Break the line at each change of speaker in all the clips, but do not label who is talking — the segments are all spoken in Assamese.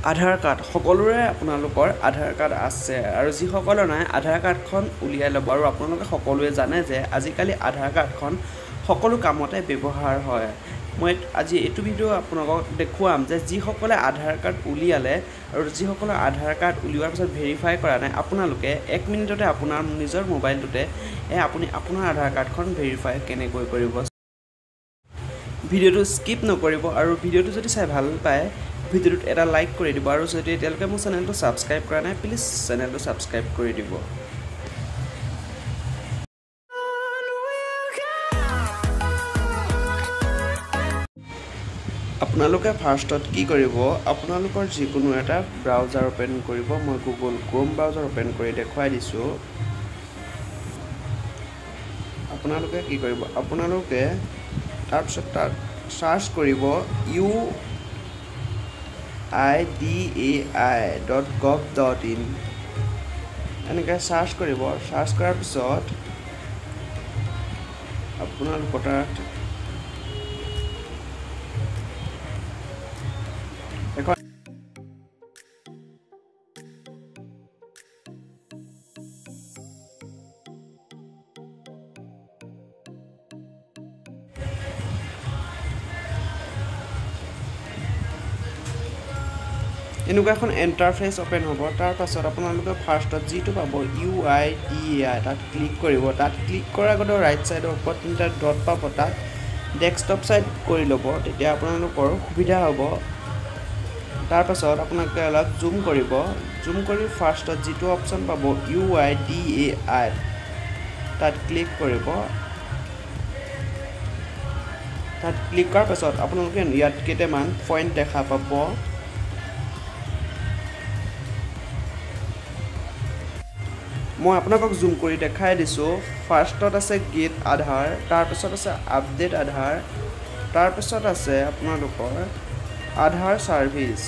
আধাৰ কাৰ্ড সকলোৰে আপোনালোকৰ আধাৰ কাৰ্ড আছে আৰু যিসকলৰ নাই আধাৰ কাৰ্ডখন উলিয়াই ল'ব আৰু আপোনালোকে সকলোৱে জানে যে আজিকালি আধাৰ কাৰ্ডখন সকলো কামতে ব্যৱহাৰ হয় মই আজি এইটো ভিডিও আপোনালোকক দেখুৱাম যে যিসকলে আধাৰ কাৰ্ড উলিয়ালে আৰু যিসকলৰ আধাৰ কাৰ্ড উলিওৱাৰ পিছত ভেৰিফাই কৰা নাই আপোনালোকে 1 মিনিটতে আপোনাৰ নিজৰ মোবাইলটোতে আপুনি আপোনাৰ আধাৰ কাৰ্ডখন ভেৰিফাই কেনেকৈ কৰিব ভিডিওটো স্কিপ নকৰিব আৰু ভিডিওটো যদি চাই ভাল পায় ভিডিওত এটা লাইক কৰি দিব আৰু যদি এতিয়ালৈকে মোৰ চেনেলটো সাবস্ক্ৰাইব কৰা নাই প্লিজ চেনেলটো সাবস্ক্ৰাইব কৰি দিব আপোনালোকে ফাৰ্ষ্টত কি কৰিব আপোনালোকৰ যিকোনো এটা ব্ৰাউজাৰ ওপেন কৰিব মই গুগল ক্ৰোম ব্ৰাউজাৰ ওপেন কৰি দেখুৱাই দিছো আপোনালোকে কি কৰিব আপোনালোকে তাৰপিছত তাত সাৰ্চ কৰিব uidai.gov.in এনেকৈ সাৰ্চ কৰিব সাৰ্চ কৰাৰ পিছত আপোনালোকৰ তাত এনেকুৱা এখন ইন্টাৰফেস ওপেন হ'ব তাৰ পাছত আপোনালোকে ফাৰ্ষ্টত যেটো পাব UIDAI তাত ক্লিক কৰিব তাত ক্লিক কৰাৰ আগতে ৰাইট সাইডৰ ওপৰত তিনটা ডট পাব তাত ডেস্কটপ সাইড কৰি ল'ব তেতিয়া আপোনালোকৰ সুবিধা হ'ব তাৰ পাছত আপোনালোকে অলপ জুম কৰিব জুম কৰি ফাৰ্ষ্টত যেটো অপচন পাব UIDAI তাত ক্লিক কৰিব তাত ক্লিক কৰাৰ পাছত আপোনালোকে ইয়াত কেইটামান পইণ্ট দেখা পাব মই আপোনাক জুম কৰি দেখাই দিছো ফাৰ্ষ্টত আছে গেট আধাৰ তাৰ পিছত আছে আপডেট আধাৰ তাৰ পিছত আছে আপোনালোকৰ আধাৰ সাৰ্ভিস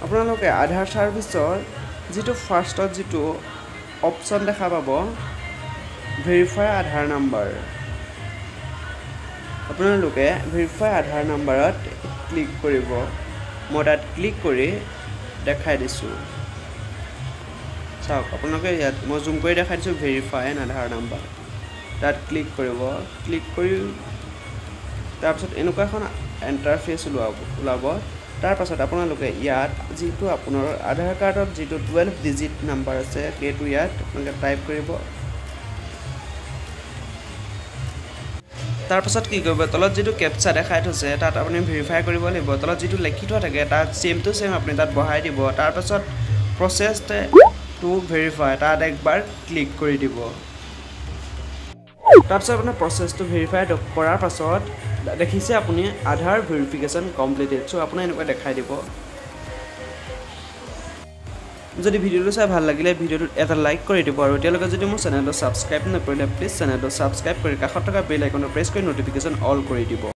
আপোনালোকে আধাৰ সাৰ্ভিসৰ যেটো ফাৰ্ষ্টত যেটো অপচন দেখা পাব ভেৰিফাই আধাৰ নাম্বাৰ আপোনালোকে ভেৰিফাই আধাৰ নাম্বাৰত ক্লিক কৰিব মই তাত ক্লিক কৰি দেখাই দিছো চাওক আপোনালোকে ইয়াত মই জুম কৰি দেখাই দিছো ভেৰিফাই আধাৰ নাম্বাৰ তাত ক্লিক কৰিব ক্লিক কৰি তাৰ পিছত এনেকুৱা এখন ইন্টাৰফেস ওলাব তাৰ পাছত আপোনালোকে ইয়াত যেটো আপোনাৰ আধাৰ কাৰ্ডত যেটো 12 ডিজিট নাম্বাৰ আছে সেইটো ইয়াত আপোনালোকে টাইপ কৰিব তাৰ পাছত কি কৰিব তলত যেটো ক্যাপচা দেখাই থৈছে তাত আপুনি ভেৰিফাই কৰিব লাগিব তলত যেটো লিখি থোৱা থাকে তাত সেম টু সেম আপুনি তাত বহাই দিব তাৰ পাছত প্ৰসেস to verify তাত একবাৰ ক্লিক কৰি দিব তাৰপিছত আপোনাৰ প্ৰসেসটো ভেৰিফাই কৰাৰ পাছত দেখিছে আপুনি আধাৰ ভেৰিফিকেশন কমপ্লিটেড সো আপুনি এনেকৈ দেখাই দিব যদি ভিডিওটো চাই ভাল লাগিলে ভিডিওটো এটা লাইক কৰি দিব আৰু এতিয়ালৈকে যদি মোৰ চেনেলটো সাবস্ক্ৰাইব নকৰিলে প্লিজ চেনেলটো সাবস্ক্ৰাইব কৰি কাষত থকা বেল আইকনটো প্ৰেছ কৰি নটিফিকেশন অল কৰি দিব